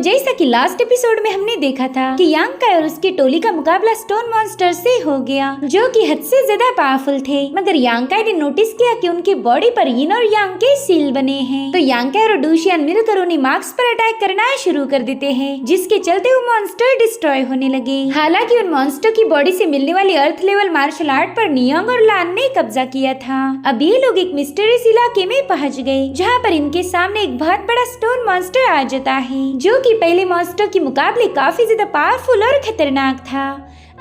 जैसा कि last episode में हमने देखा था कि यांकाई और उसकी टोली का मुकाबला स्टोन मॉन्स्टर से हो गया, जो कि हद से ज्यादा पावरफुल थे। मगर यांकाई ने नोटिस किया कि उनकी बॉडी पर यिन और यांग के सील बने हैं। तो यांकाई और डूशियान मिलकर उन्हें मार्क्स पर अटैक करना शुरू कर देते हैं, जिसके चलते वो मॉन्स्टर डिस्ट्रॉय होने लगे। हालांकि उन मॉन्स्टर की बॉडी से मिलने वाली अर्थ लेवल मार्शल आर्ट पर नियोंग और लान ने कब्जा किया था। अब ये लोग एक मिस्टीरियस इलाके में पहुंच गए, जहाँ पर इनके सामने एक बहुत बड़ा स्टोन मॉन्स्टर आ जाता है, जो कि पहले मॉन्स्टर के मुकाबले काफी ज्यादा पावरफुल और खतरनाक था।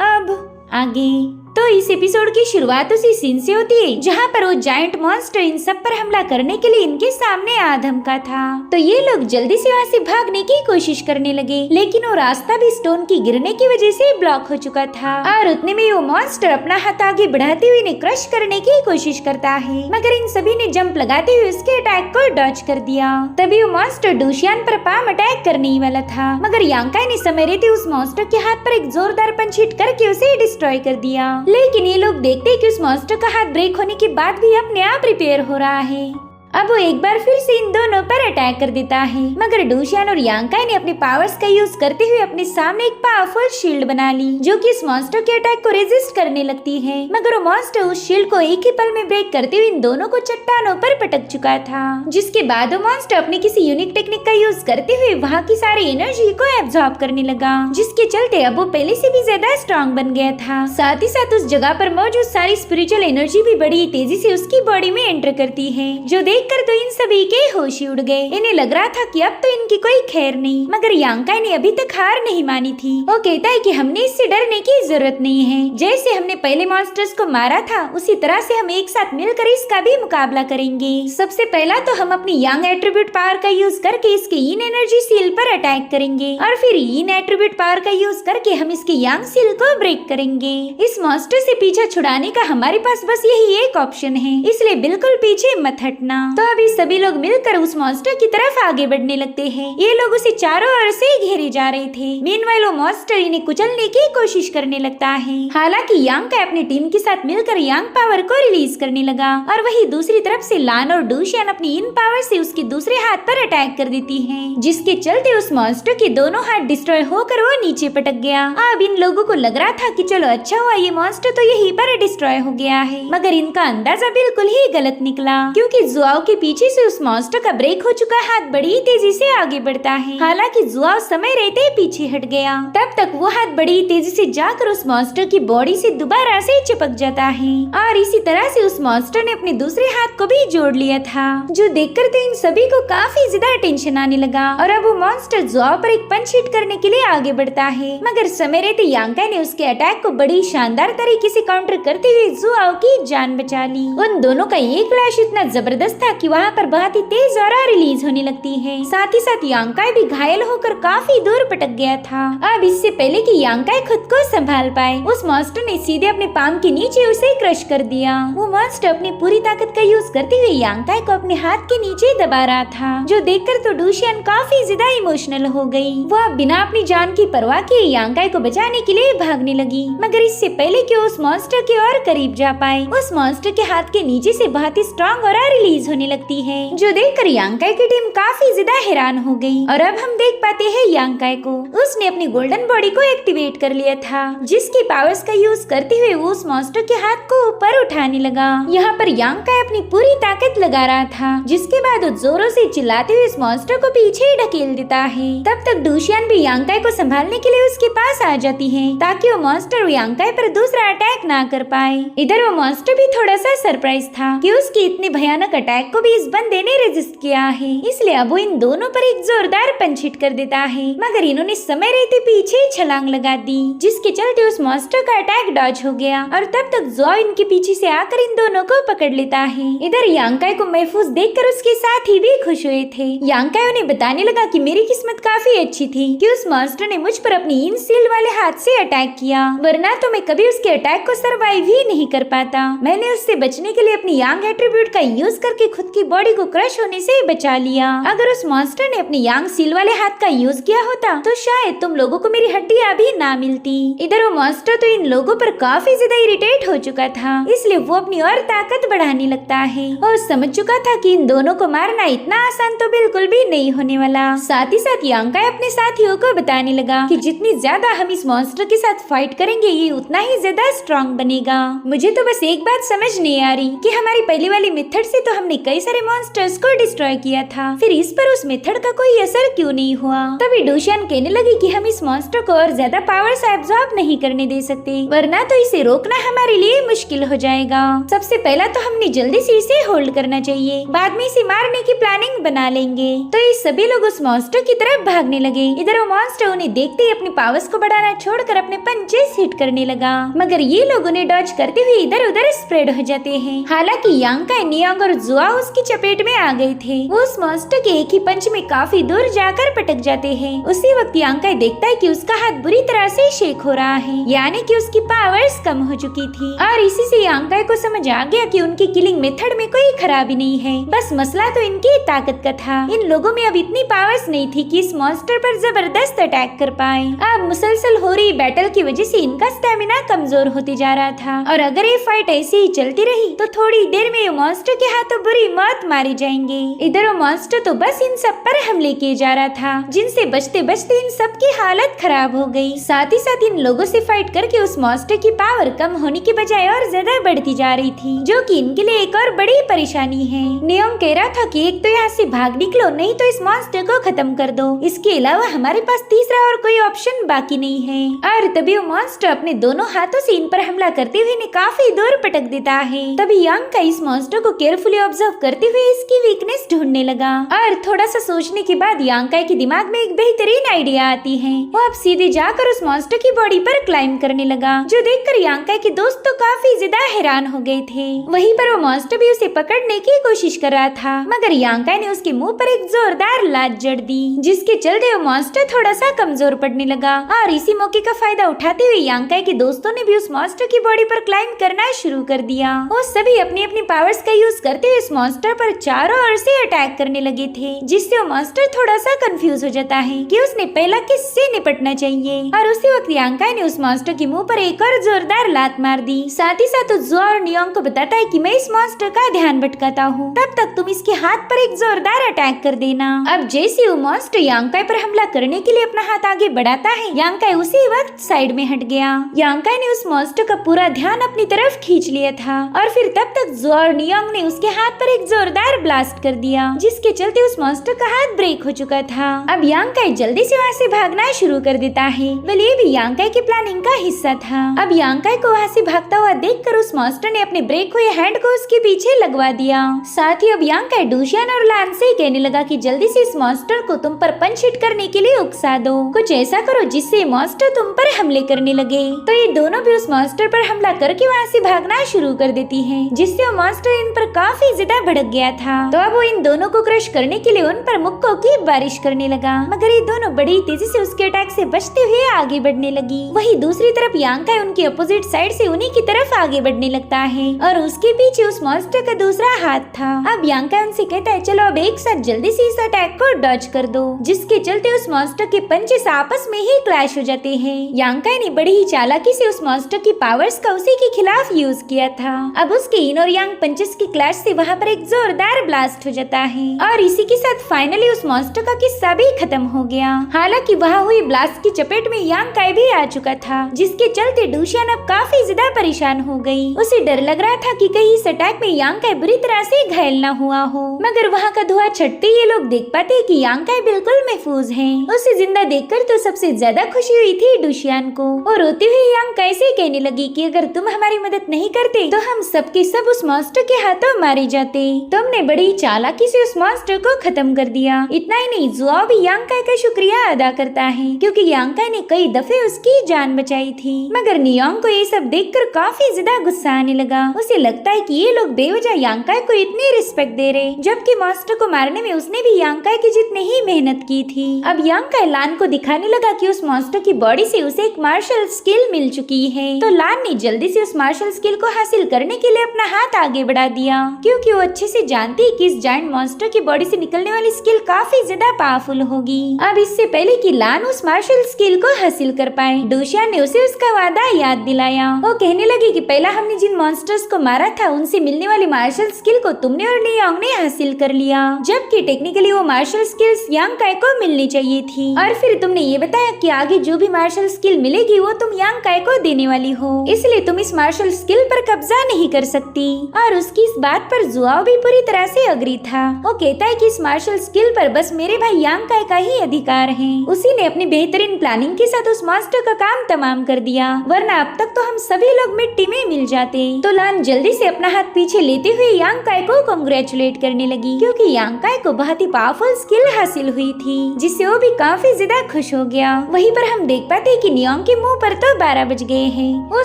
अब आगे तो इस एपिसोड की शुरुआत उसी सीन से होती है जहाँ पर वो जायंट मॉन्स्टर इन सब पर हमला करने के लिए इनके सामने आ धमका था। तो ये लोग जल्दी से वहाँ से भागने की कोशिश करने लगे, लेकिन वो रास्ता भी स्टोन की गिरने की वजह से ब्लॉक हो चुका था। और उतने में वो मॉन्स्टर अपना हाथ आगे बढ़ाते हुए इन्हें क्रश करने की कोशिश करता है, मगर इन सभी ने जंप लगाते हुए उसके अटैक को डॉज कर दिया। तभी वो मॉन्स्टर डूशियान पर पाम अटैक करने ही वाला था, मगर यांकाई ने समय रहते उस मॉन्स्टर के हाथ पर एक जोरदार पंच हिट करके उसे डिस्ट्रॉय कर दिया। लेकिन ये लोग देखते हैं कि उस मॉन्स्टर का हाथ ब्रेक होने के बाद भी अपने आप रिपेयर हो रहा है। अब वो एक बार फिर से इन दोनों पर अटैक कर देता है, मगर डूशियान और यांकाई ने अपने पावर्स का यूज करते हुए अपने सामने एक पावरफुल शील्ड बना ली, जो कि इस मॉन्स्टर के अटैक को रेजिस्ट करने लगती है। मगर वो मॉन्स्टर उस शील्ड को एक ही पल में ब्रेक करते हुए इन दोनों को चट्टानों पर पटक चुका था, जिसके बाद वो मॉन्स्टर अपने किसी यूनिक टेक्निक का यूज करते हुए वहाँ की सारी एनर्जी को एब्जॉर्ब करने लगा, जिसके चलते अब वो पहले से भी ज्यादा स्ट्रॉन्ग बन गया था। साथ ही साथ उस जगह पर मौजूद सारी स्पिरिचुअल एनर्जी भी बड़ी तेजी से उसकी बॉडी में एंटर करती है, जो देखकर तो इन सभी के होश ही उड़ गए। इन्हें लग रहा था कि अब तो इनकी कोई खैर नहीं, मगर यांकाई ने अभी तक हार नहीं मानी थी। वो कहता है कि हमने इससे डरने की जरूरत नहीं है, जैसे हमने पहले मॉन्स्टर्स को मारा था उसी तरह से हम एक साथ मिलकर इसका भी मुकाबला करेंगे। सबसे पहला तो हम अपनी यांग एट्रीब्यूट पावर का यूज करके इसके यिन एनर्जी सील पर अटैक करेंगे, और फिर यिन एट्रीब्यूट पावर का यूज करके हम इसके यांग सील को ब्रेक करेंगे। इस मॉन्स्टर से पीछा छुड़ाने का हमारे पास बस यही एक ऑप्शन है, इसलिए बिल्कुल पीछे मत हटना। तो अभी सभी लोग मिलकर उस मॉन्स्टर की तरफ आगे बढ़ने लगते हैं। ये लोग उसे चारों ओर से घेरे जा रहे थे। मीनवाइल वो मॉन्स्टर इन्हें कुचलने की कोशिश करने लगता है। हालांकि यांकाई अपनी टीम के साथ मिलकर यांग पावर को रिलीज करने लगा, और वही दूसरी तरफ से लान और डूशियान अपनी इन पावर से उसके दूसरे हाथ पर अटैक कर देती है, जिसके चलते उस मॉन्स्टर के दोनों हाथ डिस्ट्रॉय होकर वो नीचे पटक गया। अब इन लोगों को लग रहा था कि चलो अच्छा हुआ ये मॉन्स्टर तो यहीं पर डिस्ट्रॉय हो गया है, मगर इनका अंदाजा बिल्कुल ही गलत निकला, क्योंकि जुआओ के पीछे से उस मॉन्स्टर का ब्रेक हो चुका हाथ बड़ी तेजी से आगे बढ़ता है। हालांकि जुआओ समय रहते पीछे हट गया, तब तक वो हाथ बड़ी तेजी से जाकर उस मॉन्स्टर की बॉडी से दोबारा से चिपक जाता है, और इसी तरह से उस मॉन्स्टर ने अपने दूसरे हाथ को भी जोड़ लिया था, जो देखकर तो इन सभी को काफी ज्यादा टेंशन आने लगा। और अब वो मॉन्स्टर जुआओ पर एक पंच हिट करने के लिए आगे बढ़ता है, मगर समय रहते यांकाई ने उसके अटैक को बड़ी शानदार तरीके से काउंटर करते हुए जुआओ की जान बचा ली। उन दोनों का एक फ्लैश इतना जबरदस्त था कि वहाँ पर बहुत ही तेज और रिलीज होने लगती है। साथ ही साथ यांकाई भी घायल होकर काफी दूर पटक गया था। अब इससे पहले कि यांकाई खुद को संभाल पाए, उस मॉन्स्टर ने सीधे अपने पाम के नीचे उसे क्रश कर दिया। वो मॉन्स्टर अपनी पूरी ताकत का यूज करते हुए यांकाई को अपने हाथ के नीचे दबा रहा था, जो देखकर तो डूशियान काफी ज्यादा इमोशनल हो गई। वो बिना अपनी जान की परवाह किए यांकाई को बचाने के लिए भागने लगी, मगर इससे पहले कि उस मॉन्स्टर के और करीब जा पाए, उस मॉन्स्टर के हाथ के नीचे से बहुत ही स्ट्रॉन्ग और रिलीज होने लगती है, जो देखकर यांकाई की टीम काफी ज्यादा हैरान हो गई। और अब हम देख पाते हैं यांकाई को, उसने अपनी गोल्डन बॉडी को एक्टिवेट कर लिया था, जिसकी पावर्स का यूज करते हुए वो उस मॉन्स्टर के हाथ को ऊपर उठाने लगा। यहाँ पर यांकाई अपनी पूरी ताकत लगा रहा था, जिसके बाद वो जोरों से चिल्लाते हुए इस मॉन्स्टर को पीछे ढकेल देता है। तब तक डूशियान भी यांकाई को संभालने के लिए उसके पास आ जाती है, ताकि वो मॉन्स्टर यांकाई पर दूसरा अटैक ना कर पाए। इधर वो मॉन्स्टर भी थोड़ा सा सरप्राइज था कि उसकी इतने भयानक अटैक को भी इस बंदे ने रेजिस्ट किया है, इसलिए अब वो इन दोनों पर एक जोरदार पंच हिट कर देता है, मगर इन्होंने समय रहते पीछे छलांग लगा दी, जिसके चलते उस मॉन्स्टर का अटैक डॉज हो गया। और तब तक जुआओ इनके पीछे से आकर इन दोनों को पकड़ लेता है। इधर यांकाई को महफूज देखकर उसके साथी भी खुश हुए थे। यांकाई उन्हें बताने लगा कि मेरी किस्मत काफी अच्छी थी कि उस मॉन्स्टर ने मुझ पर अपनी इन सील वाले हाथ से अटैक किया, वरना तो मैं कभी उसके अटैक को सर्वाइव ही नहीं कर पाता। मैंने उससे बचने के लिए अपनी यांग एट्रीब्यूट का यूज करके खुद की बॉडी को क्रश होने से बचा लिया। अगर उस मॉन्स्टर ने अपने यांग सील वाले हाथ का यूज किया होता तो शायद तुम लोगों को मेरी हड्डियां भी ना मिलती। इधर वो मॉन्स्टर तो इन लोगों पर काफी ज्यादा इरिटेट हो चुका था, इसलिए वो अपनी और ताकत बढ़ाने लगता है और समझ चुका था कि इन दोनों को मारना इतना आसान तो बिल्कुल भी नहीं होने वाला। साथ ही साथ यांकाई अपने साथियों को बताने लगा कि जितनी ज्यादा हम इस मॉन्स्टर के साथ फाइट करेंगे ये उतना ही ज्यादा स्ट्रॉन्ग बनेगा। मुझे तो बस एक बात समझ नहीं आ रही कि हमारी पहली वाली मेथड से तो हमने कई सारे मॉन्स्टर्स को डिस्ट्रॉय किया था, फिर इस पर उस मेथड का कोई असर क्यों नहीं हुआ। तभी डोशियान कहने लगी कि हम इस मॉन्स्टर को और ज्यादा पावर्स एब्जॉर्ब नहीं करने दे सकते, वरना तो इसे रोकना हमारे लिए मुश्किल हो जाएगा। सबसे पहला तो हमने जल्दी से इसे होल्ड करना चाहिए, बाद में इसे मारने की प्लानिंग बना लेंगे। तो ये सभी लोग उस मॉन्स्टर की तरफ भागने लगे। इधर वो मॉन्स्टर उन्हें देखते ही अपनी पावर्स को बढ़ाना छोड़कर अपने पंचेस हिट करने लगा, मगर ये लोग उन्हें डॉज करते हुए इधर उधर स्प्रेड हो जाते हैं। हालांकि यांकाई, नियोंग और जुआ उसकी चपेट में आ गए थे। वो उस मॉन्स्टर के एक ही पंच में काफी दूर जाकर पटक जाते हैं। उसी वक्त यांकाई देखता है कि उसका हाथ बुरी तरह से शेक हो रहा है, यानी कि उसकी पावर्स कम हो चुकी थी। और इसी से यांकाई को समझ आ गया कि उनकी किलिंग मेथड में कोई खराबी नहीं है, बस मसला तो इनकी ताकत का था। इन लोगों में अब इतनी पावर्स नहीं थी कि इस मॉन्स्टर पर जबरदस्त अटैक कर पाए। अब मुसलसल हो रही बैटल की वजह से इनका स्टेमिना कमजोर होते जा रहा था, और अगर ये फाइट ऐसी ही चलती रही तो थोड़ी देर में ये मॉन्स्टर के हाथों बुरी मौत मारे जाएंगे। इधर वो मॉन्स्टर तो बस इन सब पर हमले किए जा रहा था, जिनसे बचते बचते इन सब की हालत खराब हो गई। साथ ही साथ इन लोगों से फाइट करके उस मॉन्स्टर की पावर कम होने की बजाय और ज्यादा बढ़ती जा रही थी, जो कि इनके लिए एक और बड़ी परेशानी है। नियोंग कह रहा था कि एक तो यहाँ से भाग निकलो, नहीं तो इस मॉन्स्टर को खत्म कर दो। इसके अलावा हमारे पास तीसरा और कोई ऑप्शन बाकी नहीं है। और तभी वो मॉन्स्टर अपने दोनों हाथों से इन पर हमला करते हुए इन्हें काफी दूर पटक देता है। तभी यांकाई इस मॉन्स्टर को केयरफुली ऑब्जर्व करते हुए इसकी वीकनेस ढूंढने लगा, और थोड़ा सा सोचने के बाद यांकाई के दिमाग में एक बेहतरीन आइडिया आती है। वो अब सीधे जाकर उस मॉन्स्टर की बॉडी पर क्लाइंब करने लगा, जो देखकर यांकाई के दोस्त तो काफी ज्यादा हैरान हो गए थे। वहीं पर वो मॉन्स्टर भी उसे पकड़ने की कोशिश कर रहा था, मगर यांकाई ने उसके मुंह पर एक जोरदार लात जड़ दी, जिसके चलते वो मॉन्स्टर थोड़ा सा कमजोर पड़ने लगा। और इसी मौके का फायदा उठाते हुए यांकाई के दोस्तों ने भी उस मॉन्स्टर की बॉडी पर क्लाइंब करना शुरू कर दिया। वो सभी अपनी अपनी पावर्स का यूज करते हुए इस मॉन्स्टर पर चारों ओर से अटैक करने लगे थे, जिससे वो मॉन्स्टर थोड़ा सा कंफ्यूज हो जाता है कि उसने पहला किससे निपटना चाहिए। और उसी वक्त यांकाई ने उस मॉन्स्टर के मुंह पर एक और जोरदार लात मार दी। साथ ही साथ जुआ और नियोंग को बताता है कि मैं इस मॉन्स्टर का ध्यान भटकाता हूँ, तब तक तुम इसके हाथ पर एक जोरदार अटैक कर देना। अब जैसे वो मॉन्स्टर यांकाई पर हमला करने के लिए अपना हाथ आगे बढ़ाता है, यांकाई उसी वक्त साइड में हट गया। यांकाई ने उस मॉन्स्टर का पूरा ध्यान अपनी तरफ खींच लिया था, और फिर तब तक जुआ और नियोंग ने उसके हाथ पर एक जोरदार ब्लास्ट कर दिया, जिसके चलते उस मॉन्स्टर का हाथ ब्रेक हो चुका था। अब यांकाई जल्दी से वहाँ से भागना शुरू कर देता है, बल ये भी यांकाई की प्लानिंग का हिस्सा था। अब यांकाई को वहाँ से भागता हुआ देखकर उस मॉन्स्टर ने अपने ब्रेक हुए हैंड को उसके पीछे लगवा दिया। साथ ही अब यांकाई डोशियान और लान से कहने लगा कि जल्दी से इस मॉन्स्टर को तुम पर पंच हिट करने के लिए उकसा दो, कुछ ऐसा करो जिससे मॉन्स्टर तुम पर हमले करने लगे। तो ये दोनों भी उस मॉन्स्टर पर हमला करके वहाँ से भागना शुरू कर देती है, जिससे वो मॉन्स्टर इन पर काफी ज्यादा भड़क गया था। तो अब वो इन दोनों को क्रश करने के लिए उन पर मुक्कों की बारिश करने लगा, मगर ये दोनों बड़ी तेजी से उसके अटैक से बचते हुए आगे बढ़ने लगी। वहीं दूसरी तरफ यांकाई उनकी अपोजिट साइड से उन्हीं की तरफ आगे बढ़ने लगता है, और उसके पीछे उस मॉन्स्टर का दूसरा हाथ था। अब यांकाई उनसे कहता है चलो अब एक साथ जल्दी से इस अटैक को डॉज कर दो, जिसके चलते उस मॉन्स्टर के पंचेस आपस में ही क्लैश हो जाते हैं। यांकाई ने बड़ी ही चालाकी से उस मॉन्स्टर की पावर्स का उसी के खिलाफ यूज किया था। अब उसके इन और यांग पंचेस की क्लैश से वहाँ पर एक जोरदार ब्लास्ट हो जाता है, और इसी के साथ फाइनली उस मॉन्स्टर का किस्सा भी खत्म हो गया। हालांकि वहाँ हुई ब्लास्ट की चपेट में यांकाई भी आ चुका था, जिसके चलते डोशियान अब काफी ज्यादा परेशान हो गई। उसे डर लग रहा था कि कहीं इस अटैक में यांकाई बुरी तरह से घायल न हुआ हो, मगर वहाँ का धुआं छटते ये लोग देख पाते कि यांकाई बिल्कुल महफूज है। उसे जिंदा देखकर तो सबसे ज्यादा खुशी हुई थी डोशियान को, और रोते हुए यांकाई से कहने लगी कि अगर तुम हमारी मदद नहीं करते तो हम सबके सब उस मॉन्स्टर के हाथों मारे जाते। तुमने बड़ी चालाकी से उस मॉन्स्टर को खत्म कर दिया। इतना ही नहीं, जुआओ भी यांकाई का शुक्रिया अदा करता है, क्योंकि यांकाई ने कई दफे उसकी जान बचाई थी। मगर नियोंग को ये सब देखकर काफी ज्यादा गुस्सा आने लगा। उसे लगता है कि ये लोग बेवजह यांकाई को इतनी रिस्पेक्ट दे रहे, जबकि मॉन्स्टर को मारने में उसने भी यांकाई की जितनी ही मेहनत की थी। अब यांकाई लान को दिखाने लगा कि उस मॉन्स्टर की बॉडी से उसे एक मार्शल स्किल मिल चुकी है। तो लान ने जल्दी से उस मार्शल स्किल को हासिल करने के लिए अपना हाथ आगे बढ़ा दिया, क्योंकि वो अच्छे से जानती है कि इस जायंट मॉन्स्टर की बॉडी से निकलने वाली स्किल काफी ज्यादा पावरफुल होगी। अब इससे पहले कि लान उस मार्शल स्किल को हासिल कर पाए, डोशियान ने उसे उसका वादा याद दिलाया। वो कहने लगी कि पहला हमने जिन मॉन्स्टर्स को मारा था उनसे मिलने वाली मार्शल स्किल को तुमने और लियांग ने हासिल कर लिया, जबकि टेक्निकली वो मार्शल स्किल्स यांग काई को मिलनी चाहिए थी। और फिर तुमने ये बताया कि आगे जो भी मार्शल स्किल मिलेगी वो तुम यांग काई को देने वाली हो, इसलिए तुम इस मार्शल स्किल पर कब्जा नहीं कर सकती। और उसकी इस बात पर जुआओ भी पूरी तरह से अग्री था। वो कहता है कि इस मार्शल स्किल पर बस मेरे भाई यांग काई का ही अधिकार है। उसी ने अपनी बेहतरीन प्लानिंग के साथ उस मास्टर का काम तमाम कर दिया, वरना अब तक तो हम सभी लोग मिट्टी में मिल जाते। तो लान जल्दी से अपना हाथ पीछे लेते हुए यांग काई को कांग्रेचुलेट करने लगी, क्योंकि यांग काई को बहुत ही पावरफुल स्किल हासिल हुई थी, जिससे वो भी काफी ज्यादा खुश हो गया। वहीं पर हम देख पाते हैं कि नियांग के मुंह पर तो 12 बज गए हैं। वो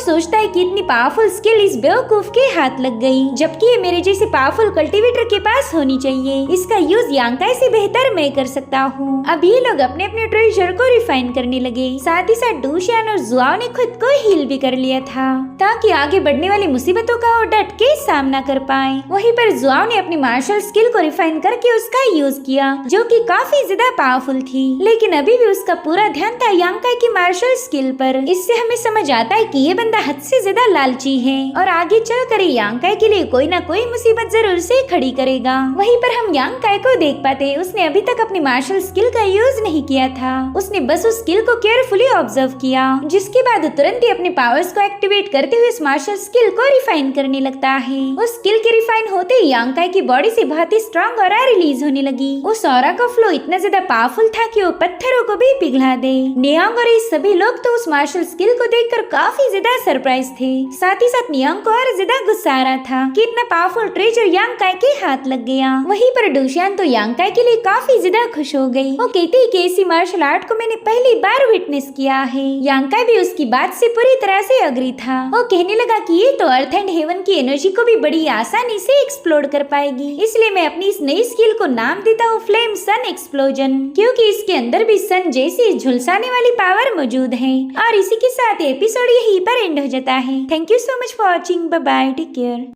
सोचता है कि इतनी पावरफुल स्किल इस बेवकूफ के हाथ लग गई, जबकि ये मेरे जैसे पावरफुल कल्टीवेटर के पास होनी चाहिए। इसका यूज यांग काई से बेहतर मैं कर सकता हूँ। अब ये लोग अपने अपने ट्रेजर को रिफाइन करने लगे। साथ ही साथ डोशियान और जुआओ ने खुद को हील भी कर लिया था, ताकि आगे बढ़ने वाली मुसीबतों का वो डट के सामना कर पाए। वहीं पर जुआओ ने अपनी मार्शल स्किल को रिफाइन करके उसका यूज किया, जो कि काफी ज्यादा पावरफुल थी, लेकिन अभी भी उसका पूरा ध्यान था यांग काई की मार्शल स्किल पर। इससे हमें समझ आता है कि ये बंदा हद से ज्यादा लालची है और आगे चल कर यांग काई के लिए कोई ना कोई मुसीबत जरूर से खड़ी करेगा। वहीं पर हम यांग काई को देख पाते हैं, उसने अभी तक अपनी मार्शल स्किल का यूज नहीं किया था। उसने बस उस स्किल को केयरफुली ऑब्जर्व किया, जिसके बाद तुरंत ही अपने पावर्स को एक्टिवेट करते हुए इस मार्शल स्किल को रिफाइन करने लगता है। उस स्किल के रिफाइन होते ही यांग काई की बॉडी से बहुत ही स्ट्रॉन्ग ऑरा रिलीज होने लगी। उस ऑरा का फ्लो इतना ज्यादा पावरफुल था कि वो पत्थरों को भी पिघला दे। नियांग और इस सभी लोग तो उस मार्शल स्किल को देखकर काफी ज्यादा सरप्राइज थे। साथ ही साथ नियांग को और ज्यादा गुस्सा आ रहा था कि इतना पावरफुल ट्रेजर यांग काई के हाथ लग गया। वहीं पर डोशियान तो यांग काई के लिए काफी ज्यादा खुश हो गई। वो कहती है कि ऐसी मार्शल आर्ट को मैंने पहली बार विटनेस किया है। यांग काई भी उसकी बात से पूरी तरह से अग्री था। वो कहने लगा कि ये तो अर्थ एंड हेवन की एनर्जी को भी बड़ी आसानी से एक्सप्लोर कर पाएगी, इसलिए मैं अपनी इस नई स्किल को नाम देता हूँ फ्लेम सन एक्सप्लोजन, क्योंकि इसके अंदर भी सन जैसी झुलसाने वाली पावर मौजूद है। और इसी के साथ एपिसोड यहीं पर एंड हो जाता है। Thank you so much for watching. Bye bye, take care.